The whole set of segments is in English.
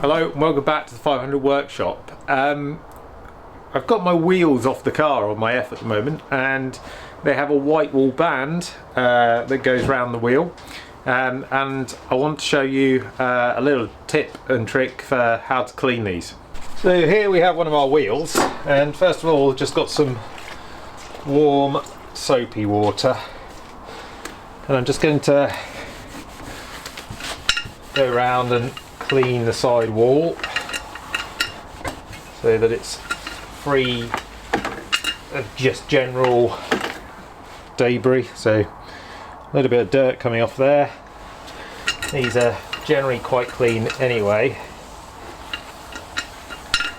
Hello and welcome back to the 500 workshop. I've got my wheels off the car on my F at the moment, and they have a Whitewall band that goes around the wheel, and I want to show you a little tip and trick for how to clean these. So here we have one of our wheels, and first of all just got some warm soapy water, and I'm just going to go around and clean the side wall so that it's free of just general debris. So a little bit of dirt coming off there. These are generally quite clean anyway,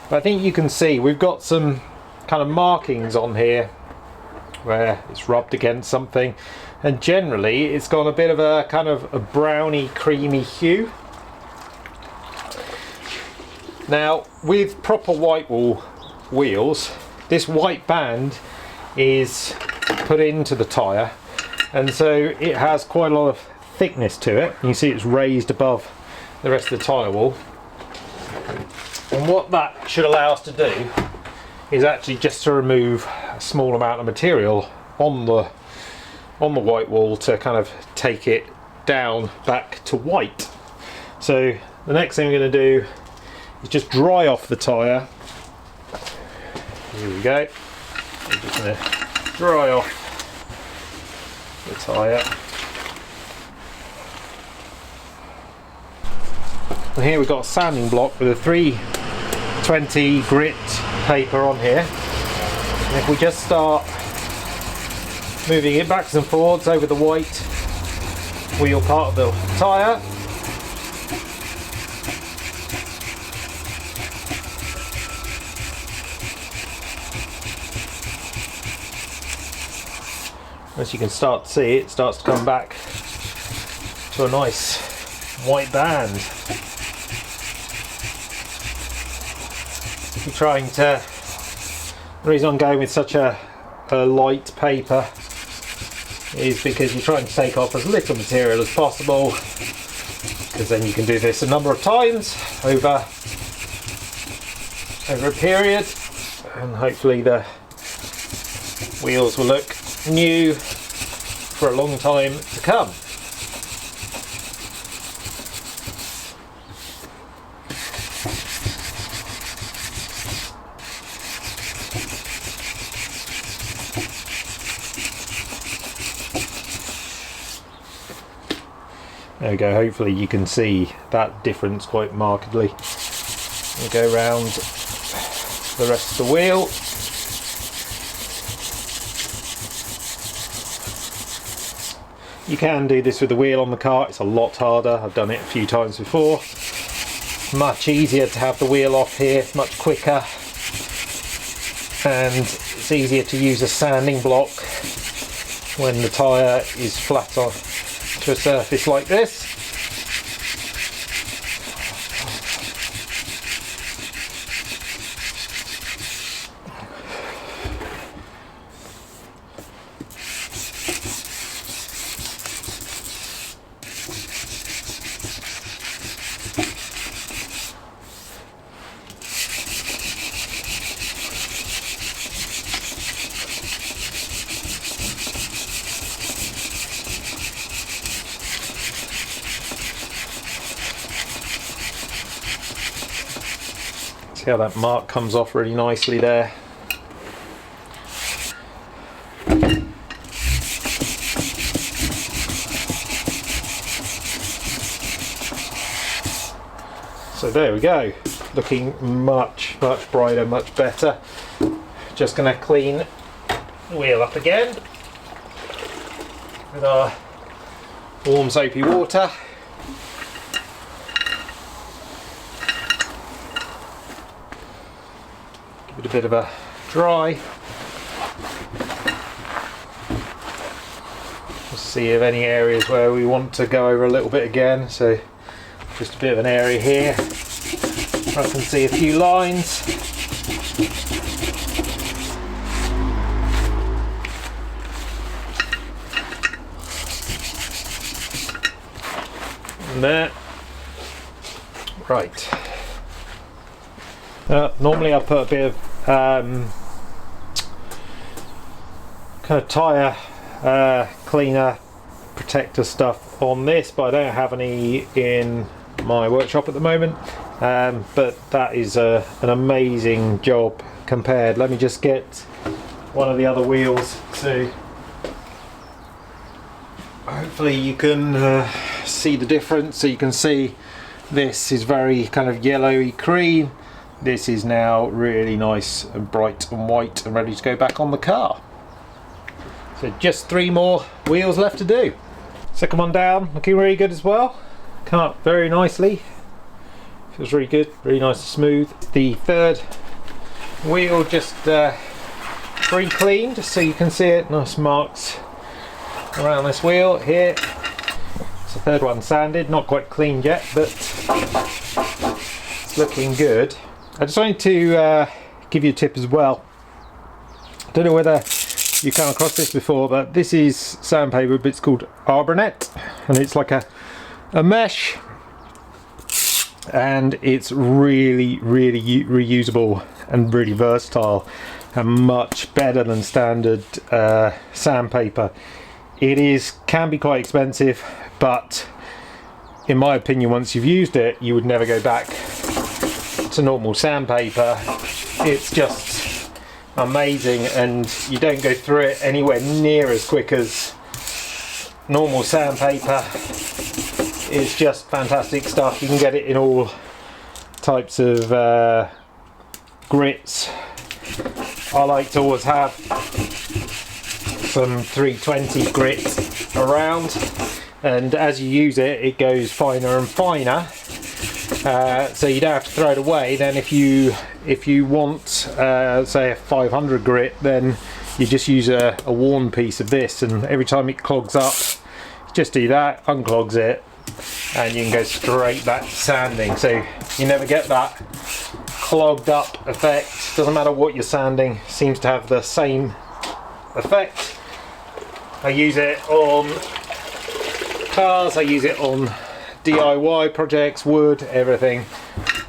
but I think you can see we've got some kind of markings on here where it's rubbed against something, and generally it's got a bit of a kind of a browny creamy hue. Now with proper Whitewall wheels, this white band is put into the tyre, and so it has quite a lot of thickness to it. You see it's raised above the rest of the tyre wall, and what that should allow us to do is actually just to remove a small amount of material on the white wall to kind of take it down back to white. So the next thing we're going to do is just dry off the tyre. Here we go. I'm just going to dry off the tyre. And here we've got a sanding block with a 320 grit paper on here. And if we just start moving it backwards and forwards over the white wheel part of the tyre, as you can start to see, it starts to come back to a nice white band. If you're trying to, the reason I'm going with such a light paper is because you're trying to take off as little material as possible, because then you can do this a number of times over a period, and hopefully the wheels will look new for a long time to come. There we go, hopefully you can see that difference quite markedly. We'll go around the rest of the wheel. You can do this with the wheel on the car, it's a lot harder. I've done it a few times before. Much easier to have the wheel off here, much quicker, and it's easier to use a sanding block when the tyre is flat on to a surface like this. See how that mark comes off really nicely there. So there we go, looking much brighter, much better. Just going to clean the wheel up again with our warm soapy water. Give it a bit of a dry. Just see if any areas where we want to go over a little bit again. So just a bit of an area here. I can see a few lines. And there. Right. Normally I put a bit of kind of tyre cleaner protector stuff on this, but I don't have any in my workshop at the moment. But that is an amazing job compared. Let me just get one of the other wheels so hopefully you can see the difference. So you can see this is very kind of yellowy cream. This is now really nice and bright and white and ready to go back on the car. So just 3 more wheels left to do. Second one down, looking really good as well. Come up very nicely. Feels really good, really nice and smooth. The third wheel just pre-cleaned, so you can see it. Nice marks around this wheel here. It's the third one sanded, not quite cleaned yet, but it's looking good. I just wanted to give you a tip as well. I don't know whether you come across this before, but this is sandpaper, but it's called Arbornet, and it's like a mesh, and it's really reusable and really versatile and much better than standard sandpaper. It can be quite expensive, but in my opinion, once you've used it, you would never go back to normal sandpaper. It's just amazing, and you don't go through it anywhere near as quick as normal sandpaper. It's just fantastic stuff. You can get it in all types of grits. I like to always have some 320 grit around, and as you use it, it goes finer and finer. So you don't have to throw it away. Then if you want say a 500 grit, then you just use a worn piece of this, and every time it clogs up, just do that, unclogs it, and you can go straight back to sanding. So you never get that clogged up effect. Doesn't matter what you're sanding, seems to have the same effect. I use it on cars, I use it on DIY projects, wood, everything.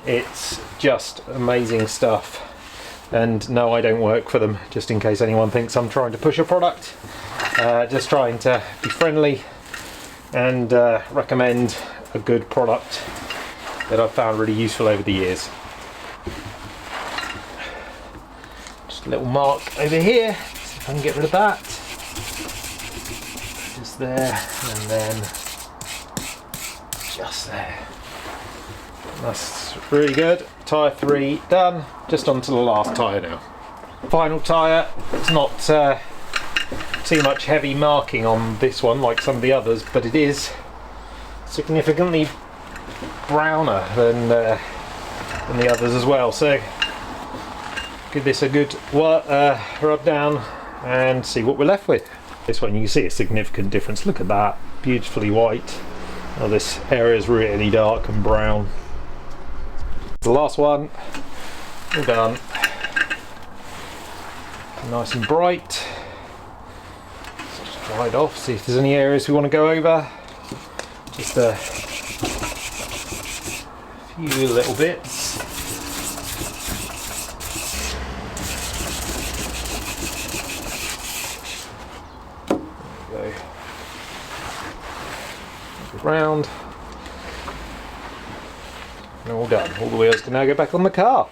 It's just amazing stuff. And no, I don't work for them, just in case anyone thinks I'm trying to push a product. Just trying to be friendly and recommend a good product that I've found really useful over the years. Just a little mark over here, see if I can get rid of that. Just there, and then just there. That's really good. Tyre 3 done. Just onto the last tyre now. Final tyre. It's not too much heavy marking on this one like some of the others, but it is significantly browner than the others as well. So give this a good rub down and see what we're left with. This one you can see a significant difference. Look at that, beautifully white. Oh, this area is really dark and brown. The last one, all done. Nice and bright. Let's just dry it off, see if there's any areas we want to go over. Just a few little bits. There we go. Round. And all done. All the wheels can now go back on the car.